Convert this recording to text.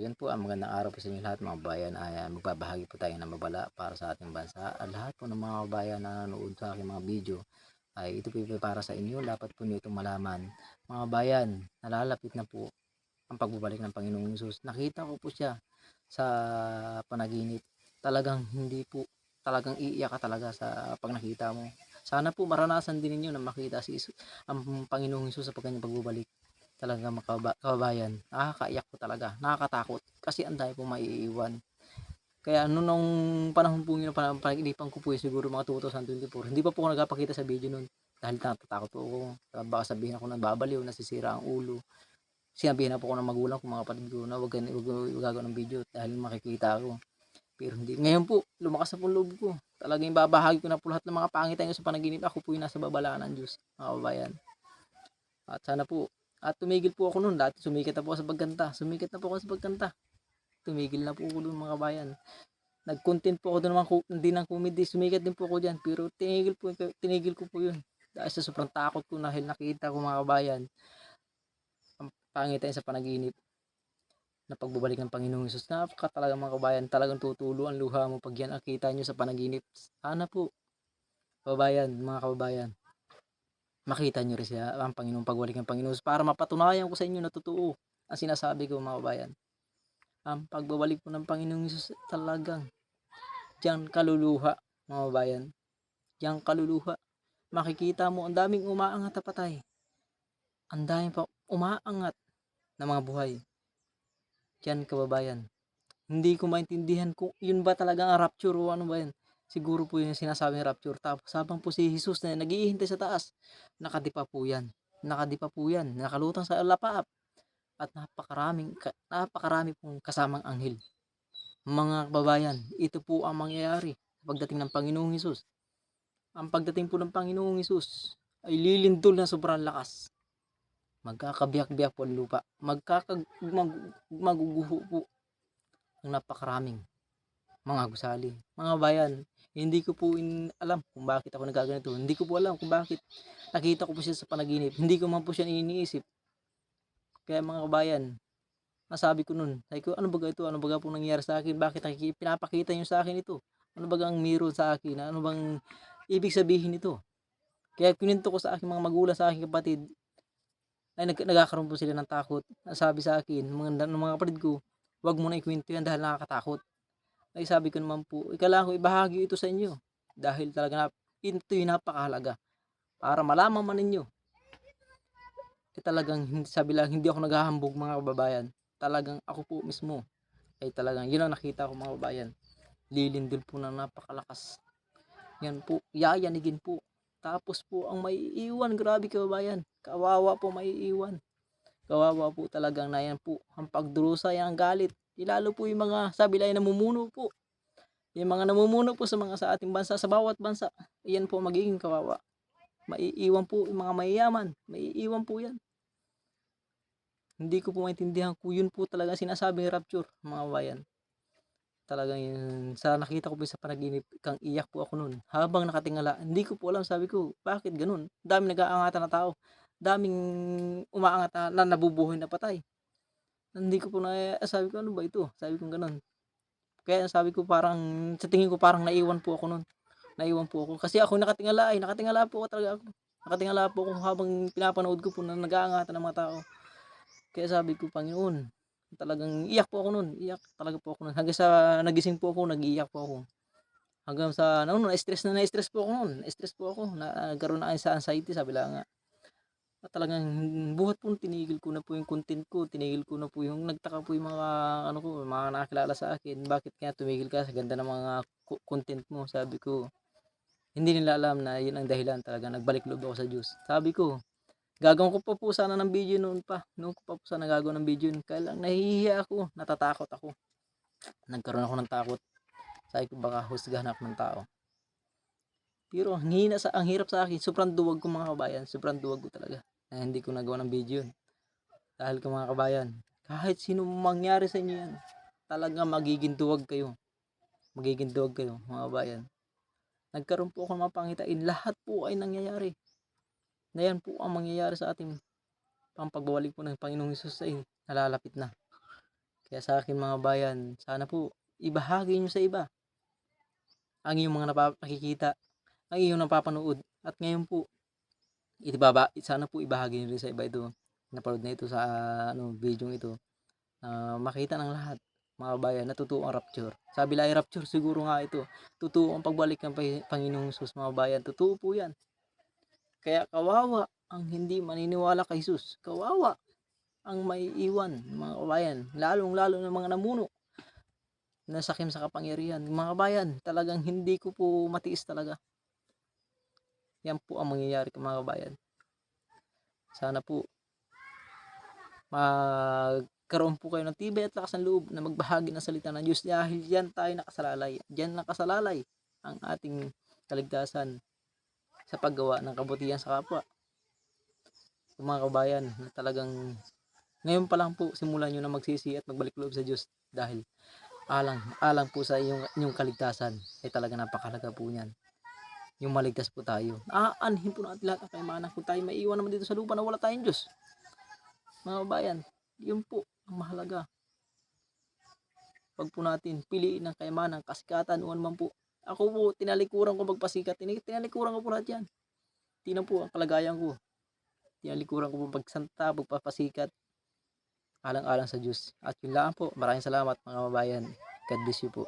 yun po, magandang araw po sa inyo lahat mga kababayan. Magbabahagi po tayo ng babala para sa ating bansa. At lahat po ng mga kababayan na nanonood sa aking mga video ay ito po para sa inyo. Dapat po niyo itong malaman. Mga kababayan, nalalapit na po ang pagbabalik ng Panginoong Hesus. Nakita ko po siya sa panaginip. Talagang hindi po, talagang iiyak ka talaga sa pag nakita mo. Sana po maranasan din ninyo na makita ang Panginoong Hesus sa kanyang pagbabalik. Talaga mga kababayan, nakakaiyak po talaga, nakakatakot kasi ang dami pong maiiwan. Kaya nung panahon po yun, pag-inipan ko po siguro mga 2024, hindi pa po ako nagpapakita sa video nun dahil natatakot po ako. Baka sabihin ako na babaliw, nasisira ang ulo. Sinabihan na po ako ng magulang ko, mga kapatid ko, na wag gagawa ng video dahil makikita ako. Pero hindi. Ngayon po, lumakas na po loob ko. Talagang babahagi ko na po lahat ng mga pangitan ko sa panaginip. Ako po yung nasa babalaan ng Diyos, mga kababayan. At sana po, at tumigil po ako noon. Dati sumikat na po ako sa pagkanta. Sumikat na po ako sa pagkanta. Tumigil na po ako doon mga kabayan. Nag-content po ako doon hindi ng comedy. Sumikat din po ako dyan. Pero tinigil ko po yun. Dahil sa sobrang takot ko dahil nakita ko mga kabayan. Ang pangitan sa panaginip na pagbabalik ng Panginoong Hesus. Napaka talaga mga kabayan. Talagang tutulo ang luha mo pag yan nakita nyo sa panaginip. Sana po, kababayan, mga kababayan, makita nyo rin siya ang Panginoong pagbalik ng Panginoon para mapatunayan ko sa inyo na totoo ang sinasabi ko mga kabayan. Ang pagbabalik po ng Panginoong Hesus talagang diyan kaluluha mga kabayan. Diyan kaluluha. Makikita mo ang daming umaangat na patay. Ang daming pa umaangat na mga buhay. Diyan kababayan. Hindi ko maintindihan kung yun ba talaga ang rapture o ano ba yan. Siguro po yung sinasabing rapture. Tapos habang po si Jesus na naghihintay sa taas, nakadipa po yan. Nakadipa po yan. Nakalutang sa alapaap. At napakarami pong kasamang anghel. Mga kababayan, ito po ang mangyayari pagdating ng Panginoong Hesus. Ang pagdating po ng Panginoong Hesus ay lilindol na sobrang lakas. Magkakabiyak-biyak po ang lupa. Maguguho po ang napakaraming mga gusali. Mga bayan, hindi ko po alam kung bakit ako nagaganito. Hindi ko po alam kung bakit nakita ko po siya sa panaginip. Hindi ko man po siya iniisip. Kaya mga kabayan, nasabi ko nun, sabi ko, ano ba ito? Ano ba po nangyayari sa akin? Bakit pinapakita nyo sa akin ito? Ano ba ang meron sa akin? Ano bang ibig sabihin nito? Kaya kininto ko sa aking mga magulang, sa aking kapatid, ay nagkakaroon po sila ng takot. Sabi sa akin, mga kapatid ko, wag mo na ikwento yan dahil nakakatakot. Ay sabi ko naman po, kailangan ko ibahagi ito sa inyo. Dahil talaga ito yung napakahalaga. Para malaman man ninyo. Talagang sabi lang, hindi ako naghahambog mga kababayan. Talagang ako po mismo ay talagang yun ang nakita ko mga kababayan. Lilindol po ng napakalakas. Yan po, yayanigin po. Tapos po ang maiiwan, grabe kababayan. Kawawa po maiiwan. Kawawa po talagang na yan po. Ang pagdurusa yan, ang galit. Lalo po yung mga sabi lang namumuno po. Yung mga namumuno po sa ating bansa, sa bawat bansa. Yan po magiging kawawa. Maiiwan po yung mga mayayaman. Maiiwan po yan. Hindi ko po maintindihan kung yun po talaga sinasabing rapture, mga bayan. Talagang yun, sa nakita ko po sa panaginip, kang iyak po ako noon. Habang nakatingala, hindi ko po alam, sabi ko, bakit ganun? Daming nag-aangatan na tao. Daming umaangat na nabubuhay na patay. Hindi ko po sabi ko, ano ba ito? Sabi ko ganun. Kaya sabi ko parang, sa tingin ko parang naiwan po ako noon. Naiwan po ako. Kasi ako nakatingala po ako talaga ako. Nakatingala po ako habang pinapanood ko po na nag-aangatan ng mga tao. Kaya sabi ko, Panginoon, talagang iyak po ako noon. Iyak talaga po ako noon. Hanggang sa nagising po ako, nag-iiyak po ako. Hanggang sa, na-stress po ako noon. Na-stress po ako. Nagkaroon na sa anxiety, sabi lang nga. At talagang buhat po, tinigil ko na po yung content ko. Tinigil ko na po yung, nagtaka po yung mga, mga nakakilala sa akin. Bakit kaya tumigil ka sa ganda ng mga content mo? Sabi ko, hindi nila alam na yun ang dahilan talaga. Nagbalik loob ako sa Diyos. Sabi ko, gagawin ko pa po sana ng video noon pa. Noon ko pa po sana gagawin ng video noon. Kaya lang nahihiya ako. Natatakot ako. Nagkaroon ako ng takot. Sabi ko baka husgahan ako ng tao. Pero ang hirap sa akin. Sobrang duwag ko mga kabayan. Sobrang duwag ko talaga. Na hindi ko nagawa ng video yun. Dahil ko mga kabayan, kahit sino mangyari sa inyo yan, talaga magiging duwag kayo. Magiging duwag kayo mga kabayan. Nagkaroon po ako ng mapangitain. Lahat po ay nangyayari. Na yan po ang mangyayari sa ating pagbabalik po ng Panginoong Hesus ay nalalapit na. Kaya sa akin mga bayan, sana po ibahagi nyo sa iba ang iyong mga nakikita, ang iyong napapanood. At ngayon po, sana po ibahagi nyo rin sa iba ito. Napanood na ito sa video ito. Makita ng lahat mga kabayan na totoo ang rapture. Sabi lang ay rapture, siguro nga ito. Totoo ang pagbalik ng Panginoong Jesus mga bayan. Totoo po yan. Kaya kawawa ang hindi maniniwala kay Jesus. Kawawa ang maiiwan mga kabayan. Lalong-lalo ng mga namuno na sakim sa kapangyarihan. Mga kabayan, talagang hindi ko po matiis talaga. Yan po ang mangyayari mga kabayan. Sana po magkaroon po kayo ng tibay at lakas ng loob na magbahagi ng salita ng Diyos dahil diyan tayo nakasalalay. Diyan nakasalalay ang ating kaligtasan sa paggawa ng kabutihan sa kapwa. Mga kabayan, na talagang ngayon pa lang po simulan nyo na magsisi at magbalik loob sa Diyos dahil alang po sa inyong kaligtasan ay talaga napakalaga po niyan. Yung maligtas po tayo. Aanhin po natin lahat ang kayamanan kung tayo maiiwan naman dito sa lupa na wala tayong Diyos. Mga kabayan, yun po ang mahalaga. Pag po natin piliin ng kayamanan, kasikatan, o naman po. Ako po, tinalikuran ko magpasikat. Tinalikuran ko po lahat yan. Tingnan po ang kalagayan ko. Tinalikuran ko po pagsanta, pagpapasikat, alang-alang sa Diyos. At yun lang po. Maraming salamat mga kabayan. God bless you po.